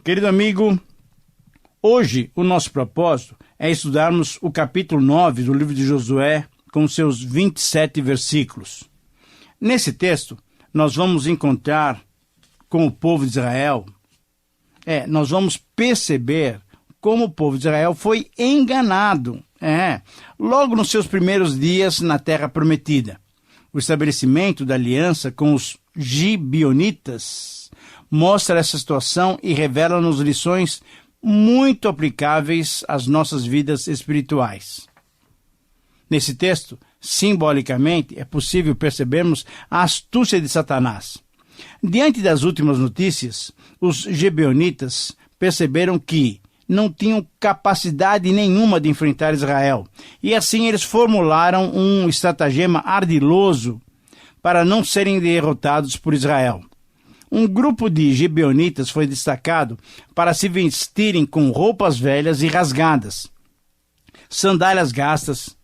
Querido amigo, hoje o nosso propósito é estudarmos o capítulo 9 do livro de Josué, com seus 27 versículos. Nesse texto, nós vamos encontrar com o povo de Israel, nós vamos perceber como o povo de Israel foi enganado, logo nos seus primeiros dias na Terra Prometida. O estabelecimento da aliança com os gibeonitas mostra essa situação e revela-nos lições muito aplicáveis às nossas vidas espirituais. Nesse texto, simbolicamente, é possível percebermos a astúcia de Satanás. Diante das últimas notícias, os gibeonitas perceberam que não tinham capacidade nenhuma de enfrentar Israel, e assim eles formularam um estratagema ardiloso para não serem derrotados por Israel. Um grupo de gibeonitas foi destacado para se vestirem com roupas velhas e rasgadas, sandálias gastas.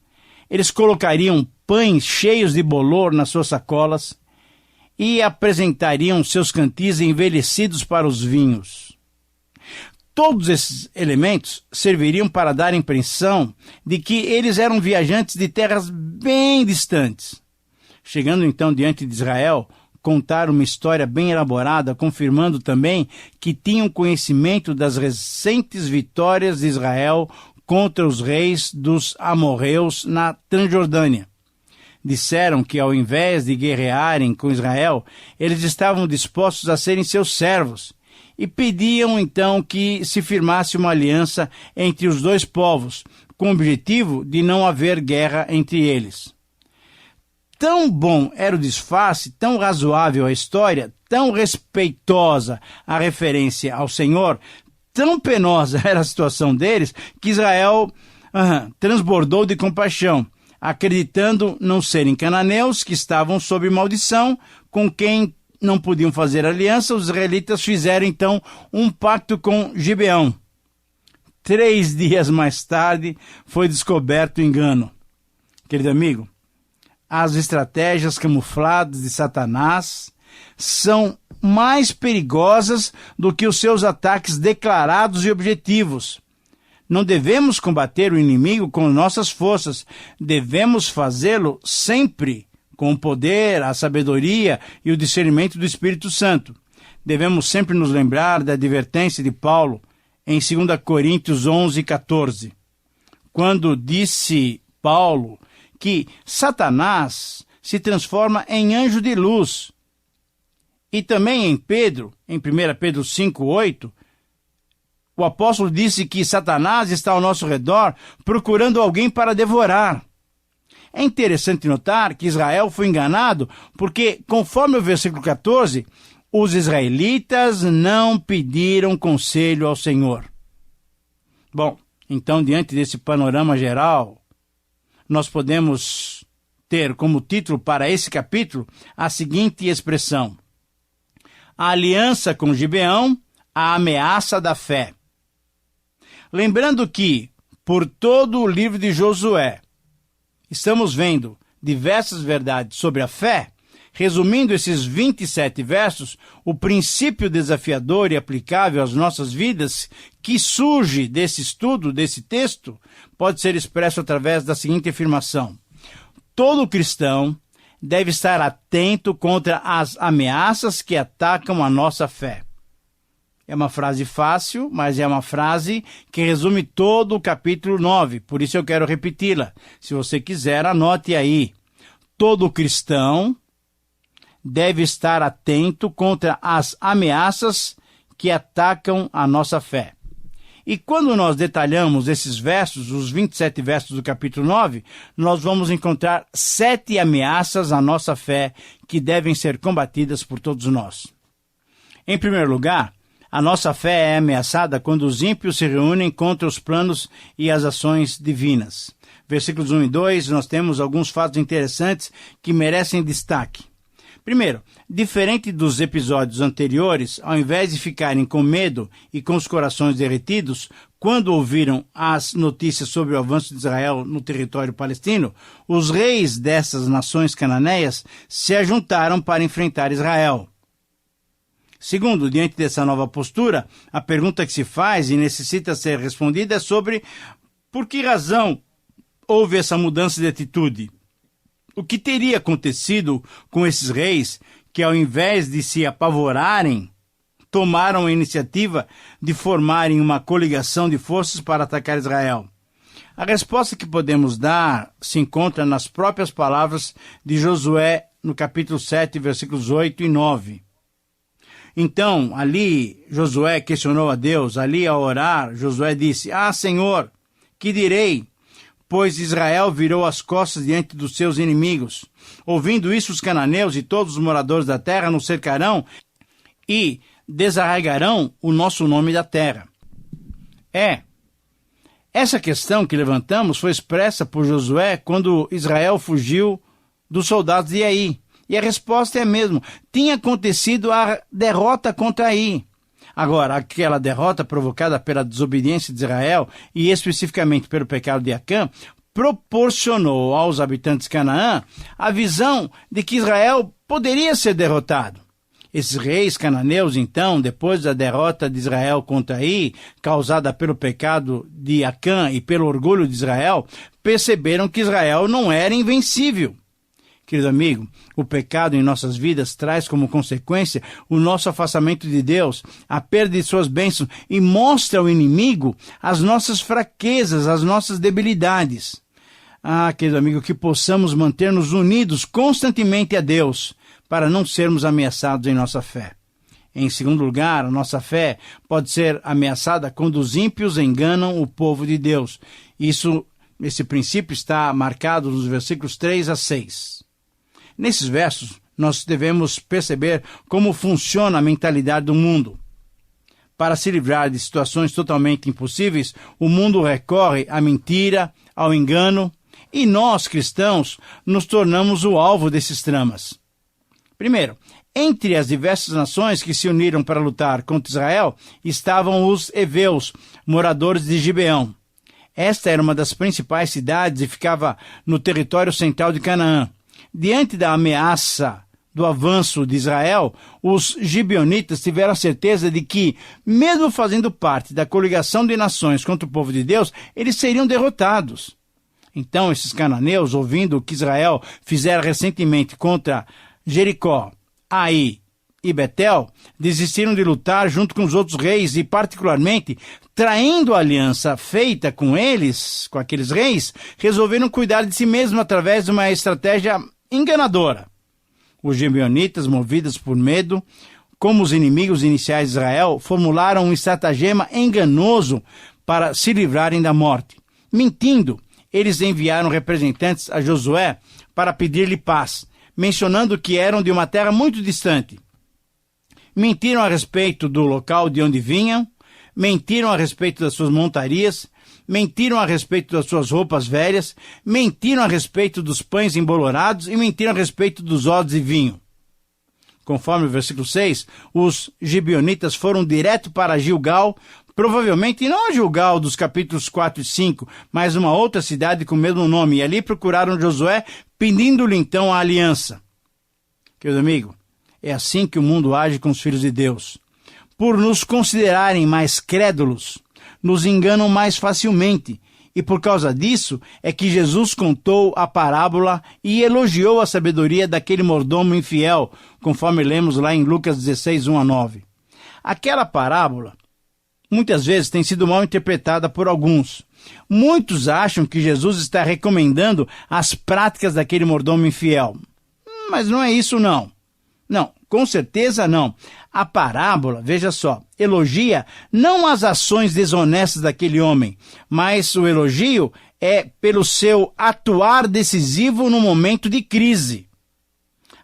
Eles colocariam pães cheios de bolor nas suas sacolas e apresentariam seus cantis envelhecidos para os vinhos. Todos esses elementos serviriam para dar a impressão de que eles eram viajantes de terras bem distantes. Chegando então diante de Israel, contaram uma história bem elaborada, confirmando também que tinham conhecimento das recentes vitórias de Israel contra os reis dos amorreus na Transjordânia. Disseram que ao invés de guerrearem com Israel, eles estavam dispostos a serem seus servos e pediam então que se firmasse uma aliança entre os dois povos, com o objetivo de não haver guerra entre eles. Tão bom era o disfarce, tão razoável a história, tão respeitosa a referência ao Senhor, tão penosa era a situação deles, que Israel transbordou de compaixão, acreditando não serem cananeus que estavam sob maldição, com quem não podiam fazer aliança. Os israelitas fizeram então um pacto com Gibeão. 3 dias mais tarde foi descoberto o engano. Querido amigo, as estratégias camufladas de Satanás são mais perigosas do que os seus ataques declarados e objetivos. Não devemos combater o inimigo com nossas forças, devemos fazê-lo sempre com o poder, a sabedoria e o discernimento do Espírito Santo. Devemos sempre nos lembrar da advertência de Paulo em 2 Coríntios 11:14, quando disse Paulo que Satanás se transforma em anjo de luz. E também em Pedro, em 1 Pedro 5:8, o apóstolo disse que Satanás está ao nosso redor procurando alguém para devorar. É interessante notar que Israel foi enganado porque, conforme o versículo 14, os israelitas não pediram conselho ao Senhor. Bom, então, diante desse panorama geral, nós podemos ter como título para esse capítulo a seguinte expressão: a aliança com Gibeão, a ameaça da fé. Lembrando que, por todo o livro de Josué, estamos vendo diversas verdades sobre a fé. Resumindo esses 27 versos, o princípio desafiador e aplicável às nossas vidas que surge desse estudo, desse texto, pode ser expresso através da seguinte afirmação: todo cristão deve estar atento contra as ameaças que atacam a nossa fé. É uma frase fácil, mas é uma frase que resume todo o capítulo 9, por isso eu quero repeti-la. Se você quiser, anote aí. Todo cristão deve estar atento contra as ameaças que atacam a nossa fé. E quando nós detalhamos esses versos, os 27 versos do capítulo 9, nós vamos encontrar 7 ameaças à nossa fé que devem ser combatidas por todos nós. Em primeiro lugar, a nossa fé é ameaçada quando os ímpios se reúnem contra os planos e as ações divinas. Versículos 1 e 2, nós temos alguns fatos interessantes que merecem destaque. Primeiro, diferente dos episódios anteriores, ao invés de ficarem com medo e com os corações derretidos, quando ouviram as notícias sobre o avanço de Israel no território palestino, os reis dessas nações cananeias se ajuntaram para enfrentar Israel. Segundo, diante dessa nova postura, a pergunta que se faz e necessita ser respondida é sobre por que razão houve essa mudança de atitude. O que teria acontecido com esses reis que, ao invés de se apavorarem, tomaram a iniciativa de formarem uma coligação de forças para atacar Israel? A resposta que podemos dar se encontra nas próprias palavras de Josué, no capítulo 7, versículos 8 e 9. Então, ali, Josué questionou a Deus. Ali, ao orar, Josué disse: Senhor, que direi? Pois Israel virou as costas diante dos seus inimigos. Ouvindo isso, os cananeus e todos os moradores da terra nos cercarão e desarraigarão o nosso nome da terra. Essa questão que levantamos foi expressa por Josué quando Israel fugiu dos soldados de Ai. E a resposta é a mesma. Tinha acontecido a derrota contra Ai. Agora, aquela derrota provocada pela desobediência de Israel e especificamente pelo pecado de Acã, proporcionou aos habitantes de Canaã a visão de que Israel poderia ser derrotado. Esses reis cananeus, então, depois da derrota de Israel contra Ai, causada pelo pecado de Acã e pelo orgulho de Israel, perceberam que Israel não era invencível. Querido amigo, o pecado em nossas vidas traz como consequência o nosso afastamento de Deus, a perda de suas bênçãos e mostra ao inimigo as nossas fraquezas, as nossas debilidades. Querido amigo, que possamos manter-nos unidos constantemente a Deus para não sermos ameaçados em nossa fé. Em segundo lugar, a nossa fé pode ser ameaçada quando os ímpios enganam o povo de Deus. Esse princípio está marcado nos versículos 3 a 6. Nesses versos, nós devemos perceber como funciona a mentalidade do mundo. Para se livrar de situações totalmente impossíveis, o mundo recorre à mentira, ao engano, e nós, cristãos, nos tornamos o alvo desses tramas. Primeiro, entre as diversas nações que se uniram para lutar contra Israel, estavam os heveus, moradores de Gibeão. Esta era uma das principais cidades e ficava no território central de Canaã. Diante da ameaça do avanço de Israel, os gibeonitas tiveram a certeza de que, mesmo fazendo parte da coligação de nações contra o povo de Deus, eles seriam derrotados. Então, esses cananeus, ouvindo o que Israel fizera recentemente contra Jericó, Ai e Betel, desistiram de lutar junto com os outros reis e, particularmente, traindo a aliança feita com eles, com aqueles reis, resolveram cuidar de si mesmos através de uma estratégia enganadora. Os gibeonitas, movidos por medo, como os inimigos iniciais de Israel, formularam um estratagema enganoso para se livrarem da morte. Mentindo, eles enviaram representantes a Josué para pedir-lhe paz, mencionando que eram de uma terra muito distante. Mentiram a respeito do local de onde vinham, mentiram a respeito das suas montarias, mentiram a respeito das suas roupas velhas, mentiram a respeito dos pães embolorados e mentiram a respeito dos odres de vinho. Conforme o versículo 6, os gibeonitas foram direto para Gilgal, provavelmente não a Gilgal dos capítulos 4 e 5, mas uma outra cidade com o mesmo nome, e ali procuraram Josué, pedindo-lhe então a aliança. Querido amigo, é assim que o mundo age com os filhos de Deus. Por nos considerarem mais crédulos, nos enganam mais facilmente, e por causa disso é que Jesus contou a parábola e elogiou a sabedoria daquele mordomo infiel, conforme lemos lá em Lucas 16, 1 a 9. Aquela parábola muitas vezes tem sido mal interpretada por alguns. Muitos acham que Jesus está recomendando as práticas daquele mordomo infiel. Mas não é isso, não. Não, com certeza não. A parábola, veja só, elogia não as ações desonestas daquele homem, mas o elogio é pelo seu atuar decisivo no momento de crise.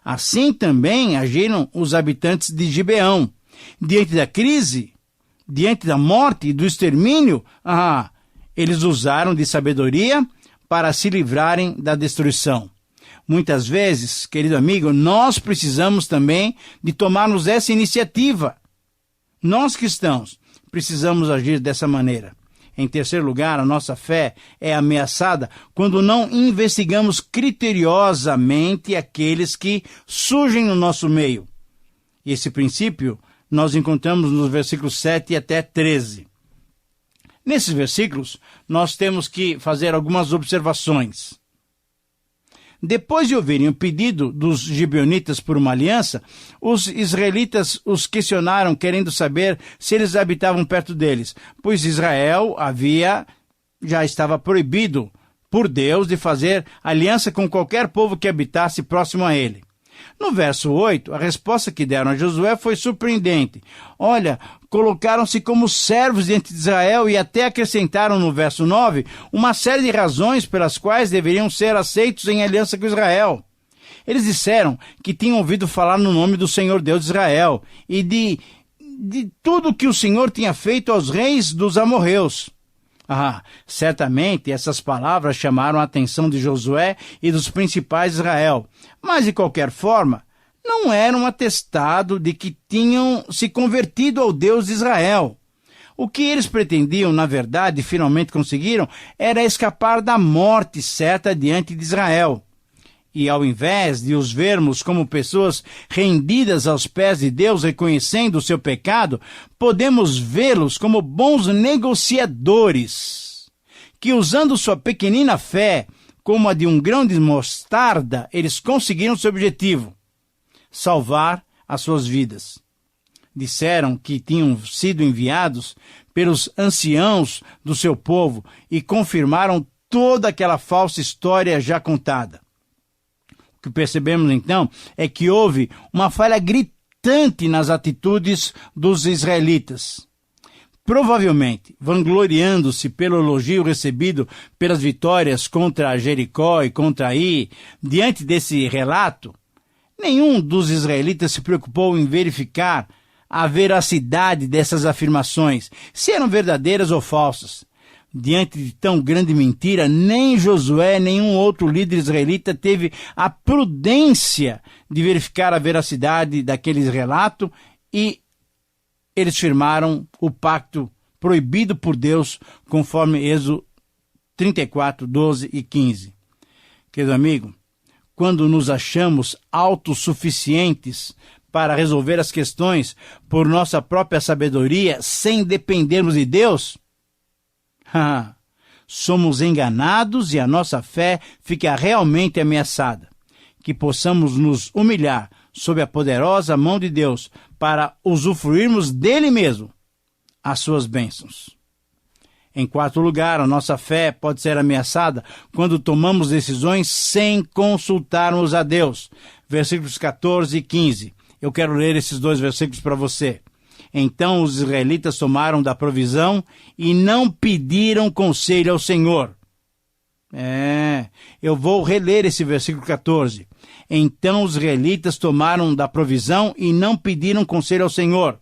Assim também agiram os habitantes de Gibeão. Diante da crise, diante da morte e do extermínio, eles usaram de sabedoria para se livrarem da destruição. Muitas vezes, querido amigo, nós precisamos também de tomarmos essa iniciativa. Nós cristãos precisamos agir dessa maneira. Em terceiro lugar, a nossa fé é ameaçada quando não investigamos criteriosamente aqueles que surgem no nosso meio. E esse princípio nós encontramos nos versículos 7 até 13. Nesses versículos, nós temos que fazer algumas observações. Depois de ouvirem o pedido dos gibeonitas por uma aliança, os israelitas os questionaram, querendo saber se eles habitavam perto deles, pois Israel já estava proibido por Deus de fazer aliança com qualquer povo que habitasse próximo a ele. No verso 8, a resposta que deram a Josué foi surpreendente. Olha, colocaram-se como servos diante de Israel e até acrescentaram no verso 9 uma série de razões pelas quais deveriam ser aceitos em aliança com Israel. Eles disseram que tinham ouvido falar no nome do Senhor Deus de Israel e de tudo que o Senhor tinha feito aos reis dos amorreus. Certamente essas palavras chamaram a atenção de Josué e dos principais de Israel, mas de qualquer forma, não era um atestado de que tinham se convertido ao Deus de Israel. O que eles pretendiam, na verdade, e finalmente conseguiram, era escapar da morte certa diante de Israel. E ao invés de os vermos como pessoas rendidas aos pés de Deus, reconhecendo o seu pecado, podemos vê-los como bons negociadores, que usando sua pequenina fé, como a de um grão de mostarda, eles conseguiram seu objetivo: salvar as suas vidas. Disseram que tinham sido enviados pelos anciãos do seu povo e confirmaram toda aquela falsa história já contada. O que percebemos então é que houve uma falha gritante nas atitudes dos israelitas. Provavelmente, vangloriando-se pelo elogio recebido pelas vitórias contra Jericó e contra Ai, diante desse relato, nenhum dos israelitas se preocupou em verificar a veracidade dessas afirmações, se eram verdadeiras ou falsas. Diante de tão grande mentira, nem Josué, nenhum outro líder israelita teve a prudência de verificar a veracidade daquele relato e eles firmaram o pacto proibido por Deus, conforme Êxodo 34, 12 e 15. Querido amigo, quando nos achamos autossuficientes para resolver as questões por nossa própria sabedoria, sem dependermos de Deus, somos enganados e a nossa fé fica realmente ameaçada. Que possamos nos humilhar sob a poderosa mão de Deus para usufruirmos dele mesmo as suas bênçãos. Em quarto lugar, a nossa fé pode ser ameaçada quando tomamos decisões sem consultarmos a Deus. Versículos 14 e 15. Eu quero ler esses dois versículos para você. Então os israelitas tomaram da provisão e não pediram conselho ao Senhor. Eu vou reler esse versículo 14. Então os israelitas tomaram da provisão e não pediram conselho ao Senhor.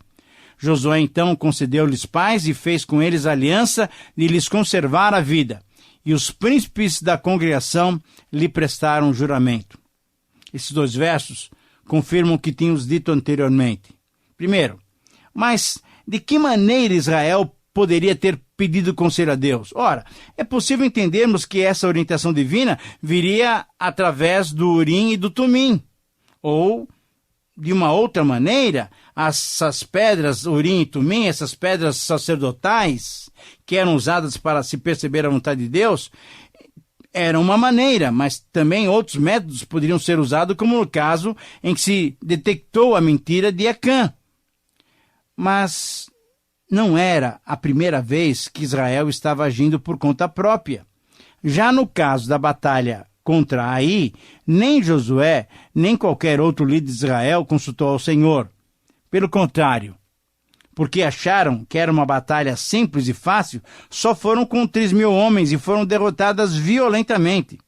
Josué então concedeu-lhes paz e fez com eles aliança de lhes conservar a vida. E os príncipes da congregação lhe prestaram juramento. Esses dois versos confirmam o que tínhamos dito anteriormente. Primeiro, mas de que maneira Israel poderia ter pedido conselho a Deus? Ora, é possível entendermos que essa orientação divina viria através do Urim e do Tumim. Ou, de uma outra maneira, essas pedras Urim e Tumim, essas pedras sacerdotais, que eram usadas para se perceber a vontade de Deus, eram uma maneira, mas também outros métodos poderiam ser usados, como no caso em que se detectou a mentira de Acã. Mas não era a primeira vez que Israel estava agindo por conta própria. Já no caso da batalha contra Ai, nem Josué, nem qualquer outro líder de Israel consultou ao Senhor. Pelo contrário, porque acharam que era uma batalha simples e fácil, só foram com 3.000 homens e foram derrotadas violentamente.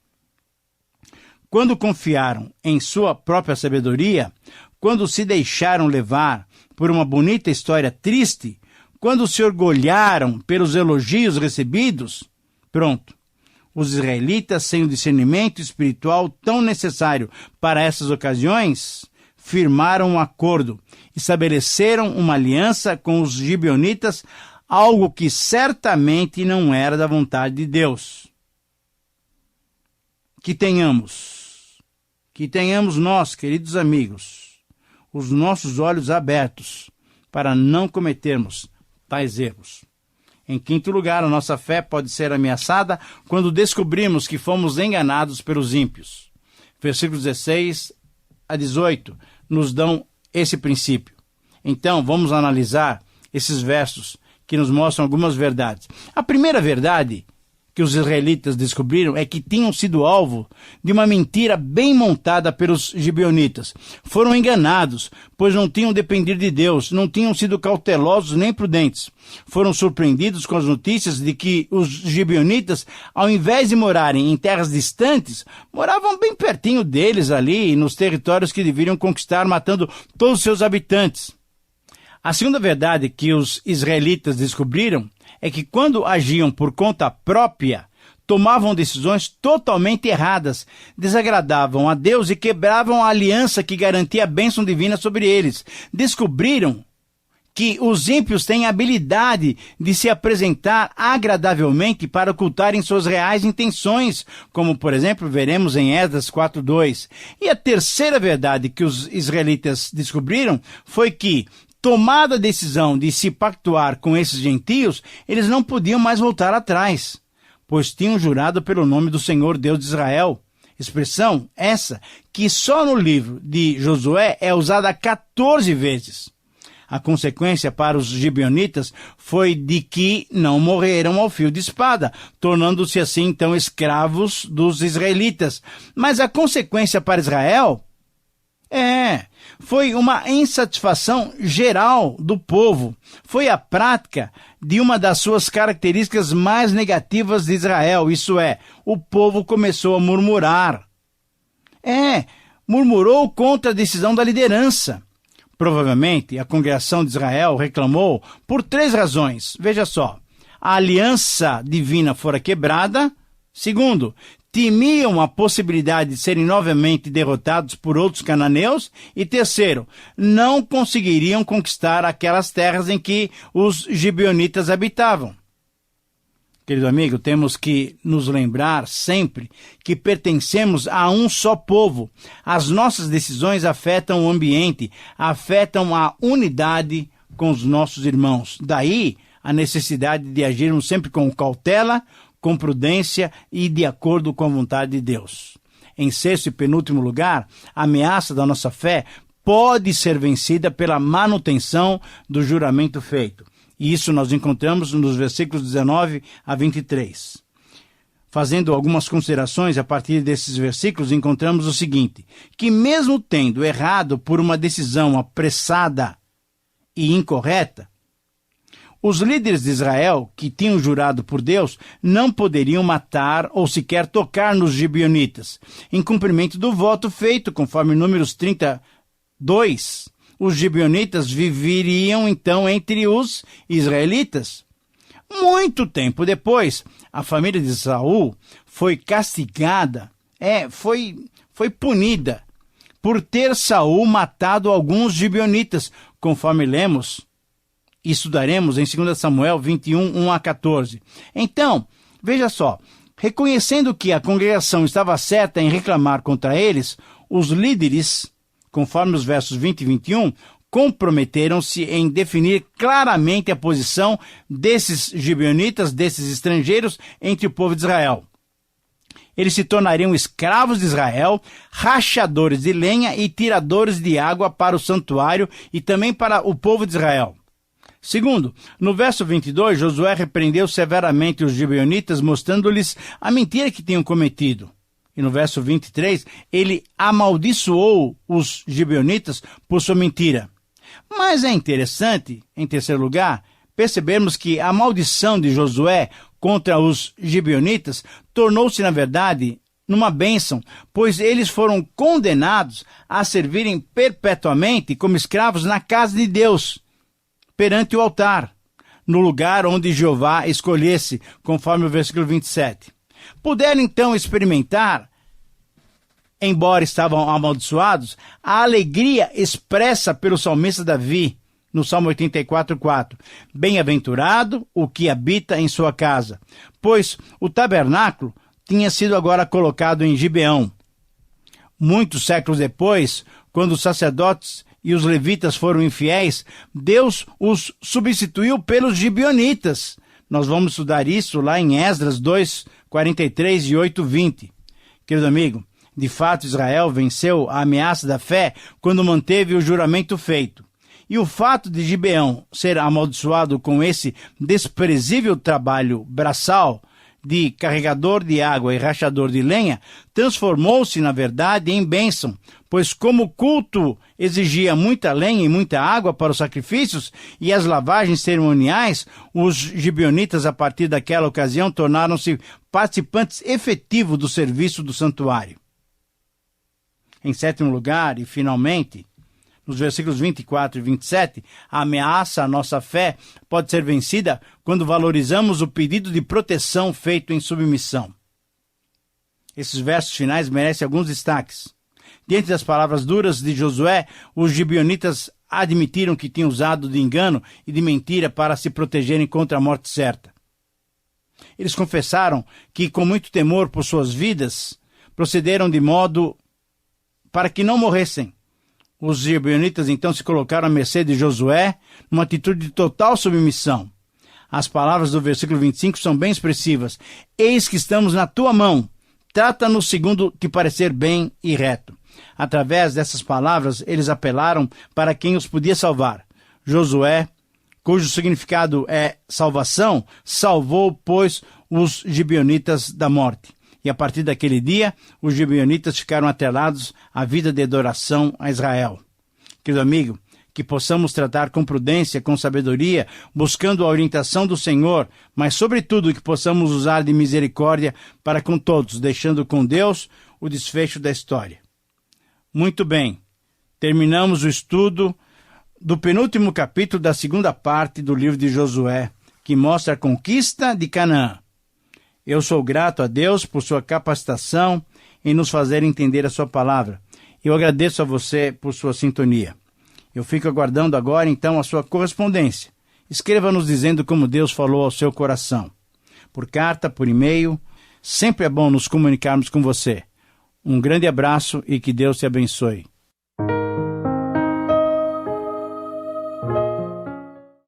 Quando confiaram em sua própria sabedoria, quando se deixaram levar por uma bonita história triste, quando se orgulharam pelos elogios recebidos, pronto. Os israelitas, sem o discernimento espiritual tão necessário para essas ocasiões, firmaram um acordo, estabeleceram uma aliança com os gibeonitas, algo que certamente não era da vontade de Deus. Que tenhamos nós, queridos amigos, os nossos olhos abertos para não cometermos tais erros. Em quinto lugar, a nossa fé pode ser ameaçada quando descobrimos que fomos enganados pelos ímpios. Versículos 16 a 18 nos dão esse princípio. Então, vamos analisar esses versos que nos mostram algumas verdades. A primeira verdade que os israelitas descobriram é que tinham sido alvo de uma mentira bem montada pelos gibeonitas. Foram enganados, pois não tinham dependido de Deus, não tinham sido cautelosos nem prudentes. Foram surpreendidos com as notícias de que os gibeonitas, ao invés de morarem em terras distantes, moravam bem pertinho deles ali, nos territórios que deveriam conquistar, matando todos os seus habitantes. A segunda verdade que os israelitas descobriram é que quando agiam por conta própria, tomavam decisões totalmente erradas, desagradavam a Deus e quebravam a aliança que garantia a bênção divina sobre eles. Descobriram que os ímpios têm a habilidade de se apresentar agradavelmente para ocultarem suas reais intenções, como, por exemplo, veremos em Esdras 4:2. E a terceira verdade que os israelitas descobriram foi que, tomada a decisão de se pactuar com esses gentios, eles não podiam mais voltar atrás, pois tinham jurado pelo nome do Senhor Deus de Israel. Expressão essa que só no livro de Josué é usada 14 vezes. A consequência para os gibeonitas foi de que não morreram ao fio de espada, tornando-se assim então escravos dos israelitas. Mas a consequência para Israel foi uma insatisfação geral do povo. Foi a prática de uma das suas características mais negativas de Israel, isso é, o povo começou a murmurar. Murmurou contra a decisão da liderança. Provavelmente, a congregação de Israel reclamou por 3 razões. Veja só, a aliança divina fora quebrada. Segundo, temiam a possibilidade de serem novamente derrotados por outros cananeus. E terceiro, não conseguiriam conquistar aquelas terras em que os gibeonitas habitavam. Querido amigo, temos que nos lembrar sempre que pertencemos a um só povo. As nossas decisões afetam o ambiente, afetam a unidade com os nossos irmãos. Daí a necessidade de agirmos sempre com cautela, com prudência e de acordo com a vontade de Deus. Em sexto e penúltimo lugar, a ameaça da nossa fé pode ser vencida pela manutenção do juramento feito. E isso nós encontramos nos versículos 19 a 23. Fazendo algumas considerações a partir desses versículos, encontramos o seguinte, que mesmo tendo errado por uma decisão apressada e incorreta, os líderes de Israel, que tinham jurado por Deus, não poderiam matar ou sequer tocar nos gibeonitas. Em cumprimento do voto feito, conforme Números 32, os gibeonitas viveriam então entre os israelitas. Muito tempo depois, a família de Saul foi castigada, foi punida por ter Saul matado alguns gibeonitas, conforme lemos e estudaremos em 2 Samuel 21, 1 a 14. Então, veja só, reconhecendo que a congregação estava certa em reclamar contra eles, os líderes, conforme os versos 20 e 21, comprometeram-se em definir claramente a posição desses gibeonitas, desses estrangeiros, entre o povo de Israel. Eles se tornariam escravos de Israel, rachadores de lenha e tiradores de água para o santuário e também para o povo de Israel. Segundo, no verso 22, Josué repreendeu severamente os gibeonitas, mostrando-lhes a mentira que tinham cometido. E no verso 23, ele amaldiçoou os gibeonitas por sua mentira. Mas é interessante, em terceiro lugar, percebermos que a maldição de Josué contra os gibeonitas tornou-se, na verdade, numa bênção, pois eles foram condenados a servirem perpetuamente como escravos na casa de Deus, perante o altar, no lugar onde Jeová escolhesse, conforme o versículo 27. Puderam então experimentar, embora estavam amaldiçoados, a alegria expressa pelo salmista Davi, no Salmo 84:4. Bem-aventurado o que habita em sua casa, pois o tabernáculo tinha sido agora colocado em Gibeão. Muitos séculos depois, quando os sacerdotes e os levitas foram infiéis, Deus os substituiu pelos gibeonitas. Nós vamos estudar isso lá em Esdras 2, 43 e 8, 20. Querido amigo, de fato Israel venceu a ameaça da fé quando manteve o juramento feito. E o fato de Gibeão ser amaldiçoado com esse desprezível trabalho braçal de carregador de água e rachador de lenha, transformou-se, na verdade, em bênção, pois como o culto exigia muita lenha e muita água para os sacrifícios e as lavagens cerimoniais, os gibeonitas, a partir daquela ocasião, tornaram-se participantes efetivos do serviço do santuário. Em sétimo lugar, e finalmente, nos versículos 24 e 27, a ameaça à nossa fé pode ser vencida quando valorizamos o pedido de proteção feito em submissão. Esses versos finais merecem alguns destaques. Diante das palavras duras de Josué, os gibeonitas admitiram que tinham usado de engano e de mentira para se protegerem contra a morte certa. Eles confessaram que, com muito temor por suas vidas, procederam de modo para que não morressem. Os gibeonitas então se colocaram à mercê de Josué, numa atitude de total submissão. As palavras do versículo 25 são bem expressivas. Eis que estamos na tua mão, trata-nos segundo te parecer bem e reto. Através dessas palavras, eles apelaram para quem os podia salvar. Josué, cujo significado é salvação, salvou, pois, os gibeonitas da morte. E a partir daquele dia, os gibeonitas ficaram atrelados à vida de adoração a Israel. Querido amigo, que possamos tratar com prudência, com sabedoria, buscando a orientação do Senhor, mas sobretudo que possamos usar de misericórdia para com todos, deixando com Deus o desfecho da história. Muito bem, terminamos o estudo do penúltimo capítulo da segunda parte do livro de Josué, que mostra a conquista de Canaã. Eu sou grato a Deus por sua capacitação em nos fazer entender a sua palavra. Eu agradeço a você por sua sintonia. Eu fico aguardando agora, então, a sua correspondência. Escreva-nos dizendo como Deus falou ao seu coração. Por carta, por e-mail, sempre é bom nos comunicarmos com você. Um grande abraço e que Deus te abençoe.